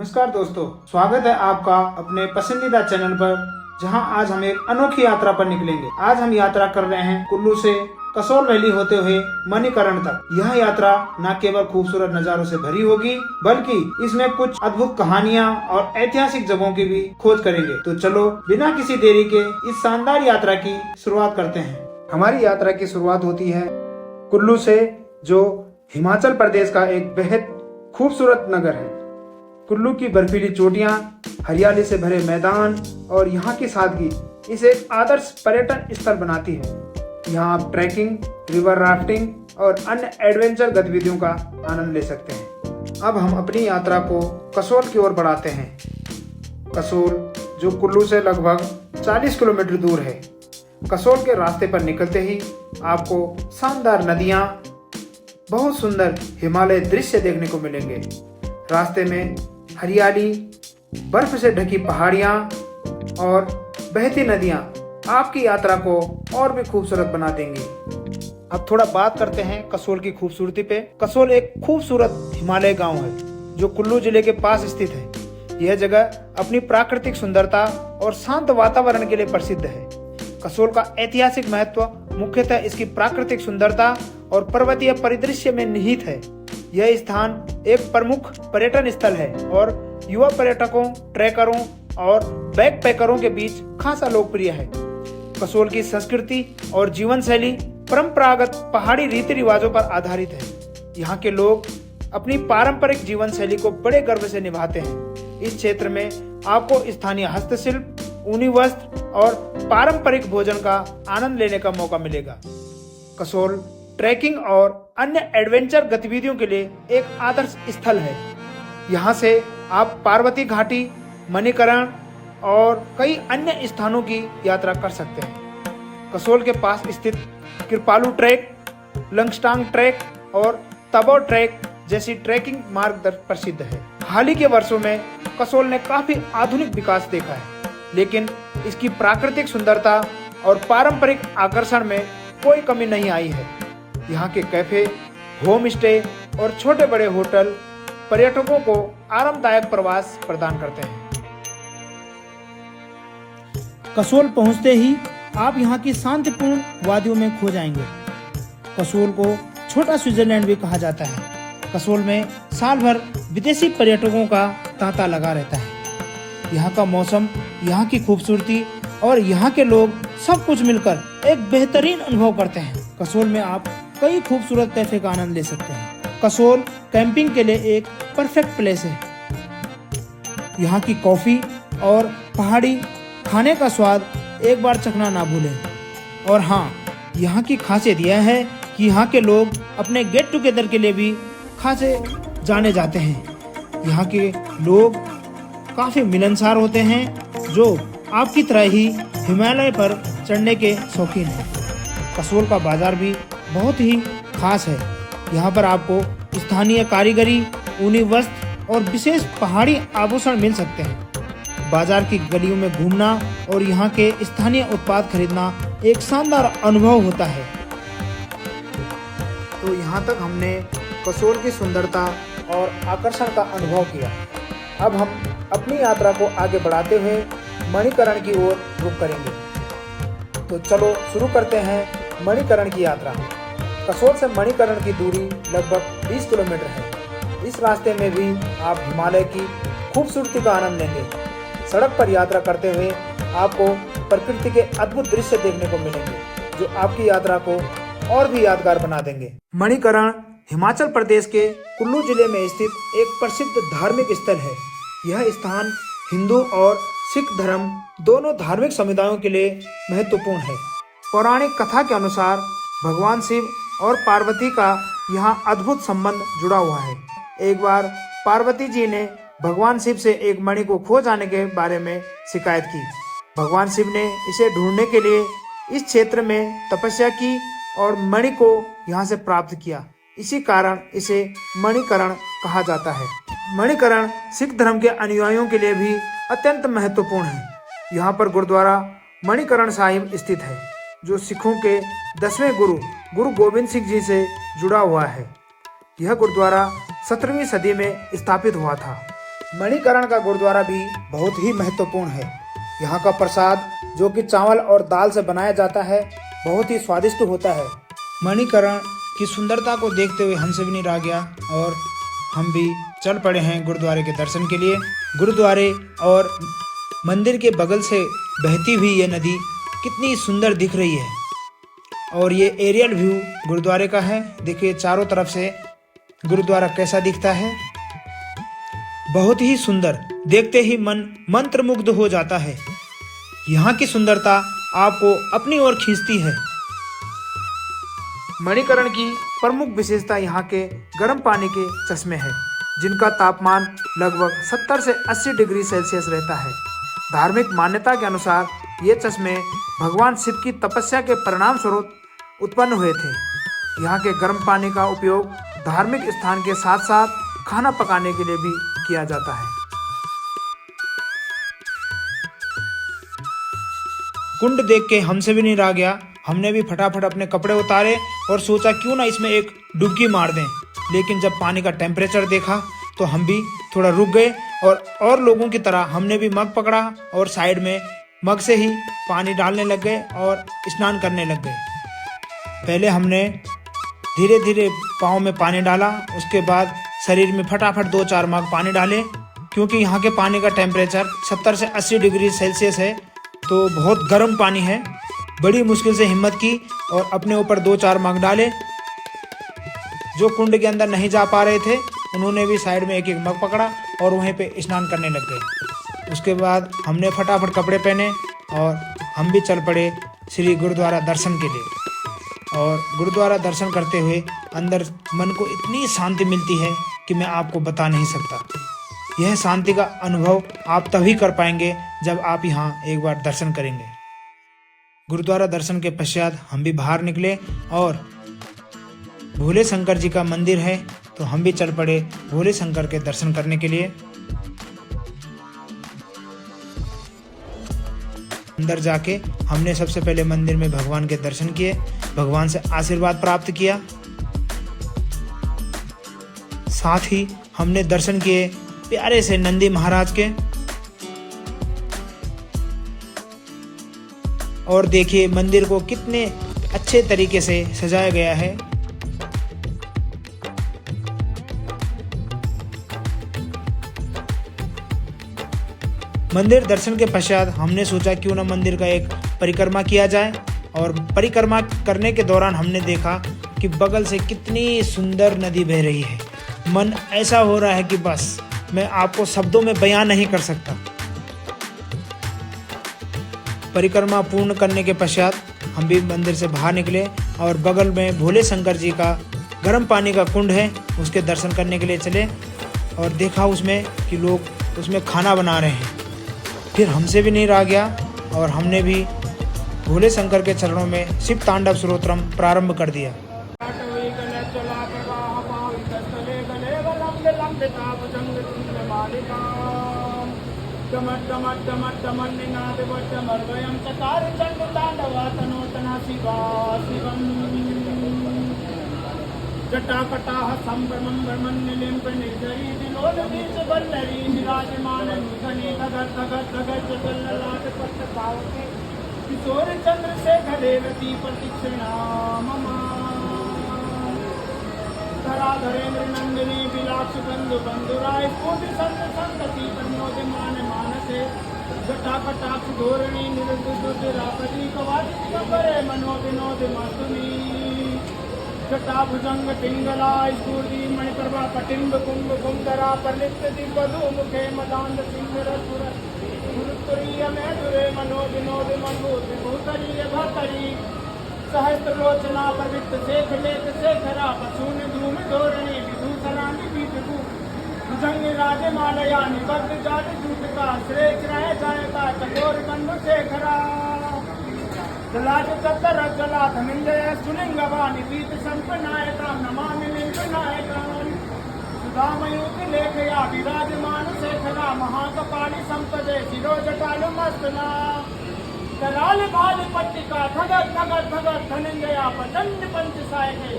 नमस्कार दोस्तों, स्वागत है आपका अपने पसंदीदा चैनल पर, जहां आज हम एक अनोखी यात्रा पर निकलेंगे। आज हम यात्रा कर रहे हैं कुल्लू से कसोल वैली होते हुए मणिकरण तक। यह यात्रा न केवल खूबसूरत नज़ारों से भरी होगी, बल्कि इसमें कुछ अद्भुत कहानियां और ऐतिहासिक जगहों की भी खोज करेंगे। तो चलो बिना किसी देरी के इस शानदार यात्रा की शुरुआत करते हैं। हमारी यात्रा की शुरुआत होती है कुल्लू से, जो हिमाचल प्रदेश का एक बेहद खूबसूरत नगर है। कुल्लू की बर्फीली चोटियां, हरियाली से भरे मैदान और यहाँ की सादगी इसे एक आदर्श पर्यटन स्थल बनाती है। यहाँ आप ट्रैकिंग, रिवर राफ्टिंग और अन्य एडवेंचर गतिविधियों का आनंद ले सकते हैं। अब हम अपनी यात्रा को कसोल की ओर बढ़ाते हैं। कसोल, जो कुल्लू से लगभग 40 किलोमीटर दूर है। कसोल के रास्ते पर निकलते ही आपको शानदार नदियाँ, बहुत सुंदर हिमालय दृश्य देखने को मिलेंगे। रास्ते में हरियाली, बर्फ से ढकी पहाड़ियाँ और बहती नदियाँ आपकी यात्रा को और भी खूबसूरत बना देंगी। अब थोड़ा बात करते हैं कसोल की खूबसूरती पे। कसोल एक खूबसूरत हिमालय गांव है जो कुल्लू जिले के पास स्थित है। यह जगह अपनी प्राकृतिक सुंदरता और शांत वातावरण के लिए प्रसिद्ध है। कसोल का ऐतिहासिक महत्व मुख्यतः इसकी प्राकृतिक सुंदरता और पर्वतीय परिदृश्य में निहित है। यह स्थान एक प्रमुख पर्यटन स्थल है और युवा पर्यटकों, ट्रैकरों और बैकपैकरों के बीच खासा लोकप्रिय है। कसोल की संस्कृति और जीवन शैली परंपरागत पहाड़ी रीति रिवाजों पर आधारित है। यहाँ के लोग अपनी पारंपरिक जीवन शैली को बड़े गर्व से निभाते हैं। इस क्षेत्र में आपको स्थानीय हस्तशिल्प, ऊनी वस्त्र और पारंपरिक भोजन का आनंद लेने का मौका मिलेगा। कसोल ट्रैकिंग और अन्य एडवेंचर गतिविधियों के लिए एक आदर्श स्थल है। यहाँ से आप पार्वती घाटी, मणिकरण और कई अन्य स्थानों की यात्रा कर सकते हैं। कसोल के पास स्थित कृपालू ट्रैक, लंगस्टांग ट्रैक और तबो ट्रैक जैसी ट्रैकिंग मार्ग प्रसिद्ध है। हाल ही के वर्षों में कसोल ने काफी आधुनिक विकास देखा है, लेकिन इसकी प्राकृतिक सुंदरता और पारंपरिक आकर्षण में कोई कमी नहीं आई है। यहाँ के कैफे, होम स्टे और छोटे बड़े होटल पर्यटकों को आरामदायक प्रवास प्रदान करते हैं। कसोल पहुँचते ही आप यहाँ की शांतिपूर्ण वादियों में खो जाएंगे। कसोल को छोटा स्विट्जरलैंड भी कहा जाता है। कसोल में साल भर विदेशी पर्यटकों का तांता लगा रहता है। यहाँ का मौसम, यहाँ की खूबसूरती और यहाँ के लोग सब कुछ मिलकर एक बेहतरीन अनुभव करते हैं। कसोल में आप कई खूबसूरत कैफे का आनंद ले सकते हैं। कसोल कैंपिंग के लिए एक परफेक्ट प्लेस है। यहाँ की कॉफी और पहाड़ी खाने का स्वाद एक बार चखना ना भूलें। और हाँ, यहाँ की खासियत यह है कि यहाँ के लोग अपने गेट टुगेदर के लिए भी खासे जाने जाते हैं। यहाँ के लोग काफ़ी मिलनसार होते हैं, जो आपकी तरह ही हिमालय पर चढ़ने के शौकीन हैं। कसोल का बाजार भी बहुत ही खास है। यहाँ पर आपको स्थानीय कारीगरी, ऊनी वस्त्र और विशेष पहाड़ी आभूषण मिल सकते हैं। बाजार की गलियों में घूमना और यहाँ के स्थानीय उत्पाद खरीदना एक शानदार अनुभव होता है। तो यहाँ तक हमने कसोल की सुंदरता और आकर्षण का अनुभव किया। अब हम अपनी यात्रा को आगे बढ़ाते हुए मणिकरण की ओर रुख करेंगे। तो चलो शुरू करते हैं मणिकरण की यात्रा। कसोल से मणिकरण की दूरी लगभग 20 किलोमीटर है। इस रास्ते में भी आप हिमालय की खूबसूरती का आनंद लेंगे। सड़क पर यात्रा करते हुए आपको प्रकृति के अद्भुत दृश्य देखने को मिलेंगे, जो आपकी यात्रा को और भी यादगार बना देंगे। मणिकरण हिमाचल प्रदेश के कुल्लू जिले में स्थित एक प्रसिद्ध धार्मिक स्थल है। यह स्थान हिंदू और सिख धर्म दोनों धार्मिक समुदायों के लिए महत्वपूर्ण है। पौराणिक कथा के अनुसार भगवान शिव और पार्वती का यहाँ अद्भुत संबंध जुड़ा हुआ है। एक बार पार्वती जी ने भगवान शिव से एक मणि को खो जाने के बारे में शिकायत की। भगवान शिव ने इसे ढूंढने के लिए इस क्षेत्र में तपस्या की और मणि को यहाँ से प्राप्त किया। इसी कारण इसे मणिकरण कहा जाता है। मणिकरण सिख धर्म के अनुयायियों के लिए भी अत्यंत महत्वपूर्ण है। यहाँ पर गुरुद्वारा मणिकरण साहिब स्थित है, जो सिखों के 10वें गुरु गोबिंद सिंह जी से जुड़ा हुआ है। यह गुरुद्वारा 17वीं सदी में स्थापित हुआ था। मणिकरण का गुरुद्वारा भी बहुत ही महत्वपूर्ण है। यहाँ का प्रसाद जो कि चावल और दाल से बनाया जाता है बहुत ही स्वादिष्ट होता है। मणिकरण की सुंदरता को देखते हुए हमसे भी नहीं रह गया और हम भी चल पड़े हैं गुरुद्वारे के दर्शन के लिए। गुरुद्वारे और मंदिर के बगल से बहती हुई ये नदी कितनी सुंदर दिख रही है और ये एरियल व्यू गुरुद्वारे का है। देखिए चारों तरफ से गुरुद्वारा कैसा दिखता है, बहुत ही सुंदर, देखते ही मन मंत्रमुग्ध हो जाता है। यहाँ की सुंदरता आपको अपनी ओर खींचती है। मणिकरण की प्रमुख विशेषता यहाँ के गर्म पानी के चश्मे हैं, जिनका तापमान लगभग 70 से 80 डिग्री सेल्सियस रहता है। धार्मिक मान्यता के अनुसार ये चश्मे भगवान शिव की तपस्या के परिणाम स्वरूप उत्पन्न हुए थे। यहाँ के गर्म पानी का उपयोग धार्मिक स्थान के साथ साथ खाना पकाने के लिए भी किया जाता है। कुंड देख के हमसे भी नहीं रह गया, हमने भी फटाफट अपने कपड़े उतारे और सोचा क्यों ना इसमें एक डुबकी मार दें। लेकिन जब पानी का टेम्परेचर देखा तो हम भी थोड़ा रुक गए और लोगों की तरह हमने भी मग पकड़ा और साइड में मग से ही पानी डालने लग गए और स्नान करने लग गए। पहले हमने धीरे धीरे पाँव में पानी डाला, उसके बाद शरीर में फटाफट 2-4 मग पानी डाले। क्योंकि यहाँ के पानी का टेम्परेचर 70 से 80 डिग्री सेल्सियस है तो बहुत गर्म पानी है। बड़ी मुश्किल से हिम्मत की और अपने ऊपर 2-4 मग डाले। जो कुंड के अंदर नहीं जा पा रहे थे उन्होंने भी साइड में एक एक मग पकड़ा और वहीं पे स्नान करने लग गए। उसके बाद हमने फटाफट कपड़े पहने और हम भी चल पड़े श्री गुरुद्वारा दर्शन के लिए। और गुरुद्वारा दर्शन करते हुए अंदर मन को इतनी शांति मिलती है कि मैं आपको बता नहीं सकता। यह शांति का अनुभव आप तभी कर पाएंगे जब आप यहाँ एक बार दर्शन करेंगे। गुरुद्वारा दर्शन के पश्चात हम भी बाहर निकले और भोले शंकर जी का मंदिर है तो हम भी चल पड़े भोले शंकर के दर्शन करने के लिए। अंदर जाके हमने सबसे पहले मंदिर में भगवान के दर्शन किए, भगवान से आशीर्वाद प्राप्त किया। साथ ही हमने दर्शन किए प्यारे से नंदी महाराज के। और देखिए मंदिर को कितने अच्छे तरीके से सजाया गया है। मंदिर दर्शन के पश्चात हमने सोचा क्यों ना मंदिर का एक परिक्रमा किया जाए। और परिक्रमा करने के दौरान हमने देखा कि बगल से कितनी सुंदर नदी बह रही है। मन ऐसा हो रहा है कि बस मैं आपको शब्दों में बयां नहीं कर सकता। परिक्रमा पूर्ण करने के पश्चात हम भी मंदिर से बाहर निकले और बगल में भोले शंकर जी का गर्म पानी का कुंड है, उसके दर्शन करने के लिए चले और देखा उसमें कि लोग उसमें खाना बना रहे हैं। फिर हमसे भी नहीं रह गया और हमने भी भोले शंकर के चरणों में शिव तांडव स्तोत्रम प्रारंभ कर दिया। जटाकटाह संभ्रमं ब्रह्मनिलिं प्रणिधरी विलोलबीज वल्लरी विराजमान धनी धगत धगत धगत जगल्ललाट पट्टपावके किशोर चंद्रशेखरे रति प्रतीक्षणा मम धराधरेन्द्र नंदिनी विलास बंधु बंधुराय कोटि संत संतति प्रमोदमान मानसे जटाकटाक्ष धोरणी निरुद्धरापति कवाटि दिगंबरे मनो विनोद मातुनी जटा भुजंग पिंगला स्फूर्ति मणिप्रभा पटिंब कुंभ कुंदरा परलिप्त दिग्वधू मुखे मदांड सिंह रसुर गुरुतुरीय में दुरे मनो विनोद मनोद भूतरीय भतरी सहस्त्र लोचना प्रवृत्त शेख लेख शेखरा पशून धूम धोरणी विभूषणा विभू भुजंग राजमालया निबद्ध जात जूटका श्रेष्ठ रह जायता कठोर कंडु शेखरा जलाज चतर जला धनंजय सुलिंगवानी पीत संपनायका नमामि लिंगनायका सुधामयूत लेखया विराजमान शेखरा महाकपाली संपदे शिरोजटालु मस्तना कराल भाल पट्टिका धगत धगत धगत धनंजया प्रचंड पंच सायके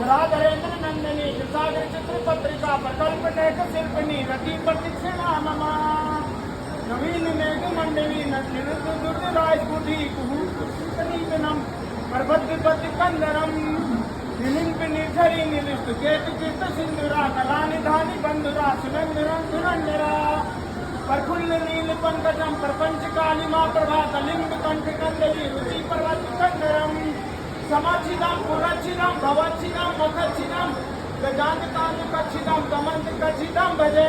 धराधरेन्द्र नंदिनी सागर चित्र पत्रिका प्रकल्प नेक शिल्पनी रति प्रतीक्षणा मम नवीन मेघ मंडली निरुद्ध दुर्ग राजकुटी कुहूतनीतनम पर्वत कंदरम निलिंप निर्झरी निलिष्ट केतु चित्त सिंधुरा कलानिधानी बंधुरा सुनंदरम सुनंदरा प्रफुल्ल नील पंकजम प्रपंच कालिमा प्रभात लिंब कंठ कंदली रुचि पर्वत कंदरम समाचिदम पुरचिदम भवचिदम मखचिदम गजानतान कच्छिदम कमंत कच्छिदम भजे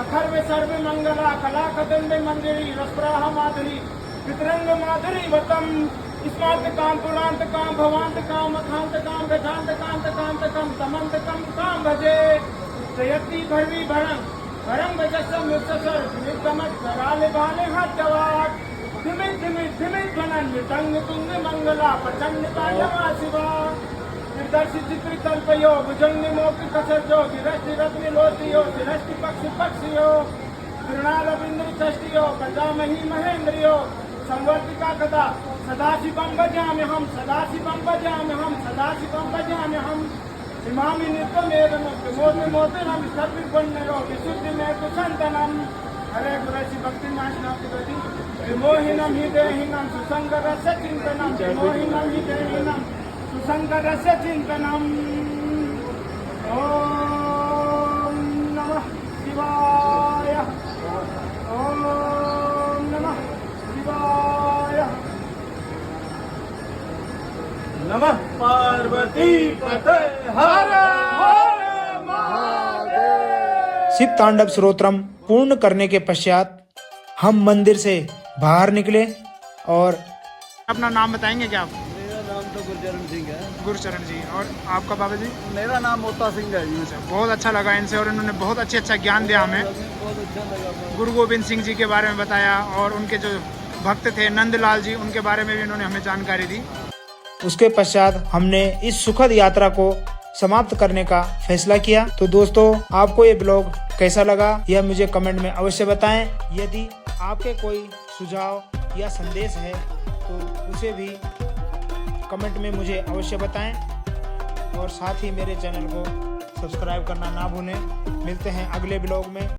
अथर्व सर्व मंगला कला कदंब मंदिरी रसप्राह माधुरी वितरंग माधुरी वतम स्मार्त काम पुरांत काम भवांत काम अखांत काम गजांत कांत कांत कम समंत कम काम भजे जयति भरवी भरम भरम भजसम युक्तसर निकमत कराले बाले हाथ जवाट धिमित धिमित धिमित बनन वितंग तुंग मंगला प्रचंड तांडवा शिवा निर्दर्शी चित्र कल्पयो भुजंग मोक्ष कसर जो गिरष्टि रत्न लोतियो सिरष्टि पक्षि पक्षियो तृणाल बिंद्र षष्टियो गजामही महेंद्रियो संवर्तिका कदा सदाशिवं भजाम्य हम सदाशिवं भजाम्य हम सदाशिवं भजाम्य हम इमामि नित्यमेव विमोद मोदनम सर्वपुण्यो विशुद्धि में कुसंतनम हरे गुरसि भक्ति नाशनापति विमोहिनम हृदयहीनम सुसंग रस चिंतनम विमोहिनम हृदयहीनम सुसंग रस चिंतनम ओम नमः शिवाय ओम नमः शिवाय नमः पार्वती पते हर हर महादेव। शिव तांडव स्तोत्रम पूर्ण करने के पश्चात हम मंदिर से बाहर निकले और अपना नाम बताएंगे क्या आप? मेरा नाम तो गुरचरण सिंह है। गुरचरण जी। और आपका बाबा जी? मेरा नाम मोता सिंह है जी। बहुत अच्छा लगा इनसे और इन्होंने बहुत अच्छा ज्ञान दिया हमें। बहुत अच्छा लगा। गुरु गोविंद सिंह जी के बारे में बताया और उनके जो भक्त थे नंदलाल जी, उनके बारे में भी इन्होंने हमें जानकारी दी। उसके पश्चात हमने इस सुखद यात्रा को समाप्त करने का फैसला किया। तो दोस्तों, आपको ये ब्लॉग कैसा लगा यह मुझे कमेंट में अवश्य बताएं। यदि आपके कोई सुझाव या संदेश है तो उसे भी कमेंट में मुझे अवश्य बताएं और साथ ही मेरे चैनल को सब्सक्राइब करना ना भूलें। मिलते हैं अगले ब्लॉग में।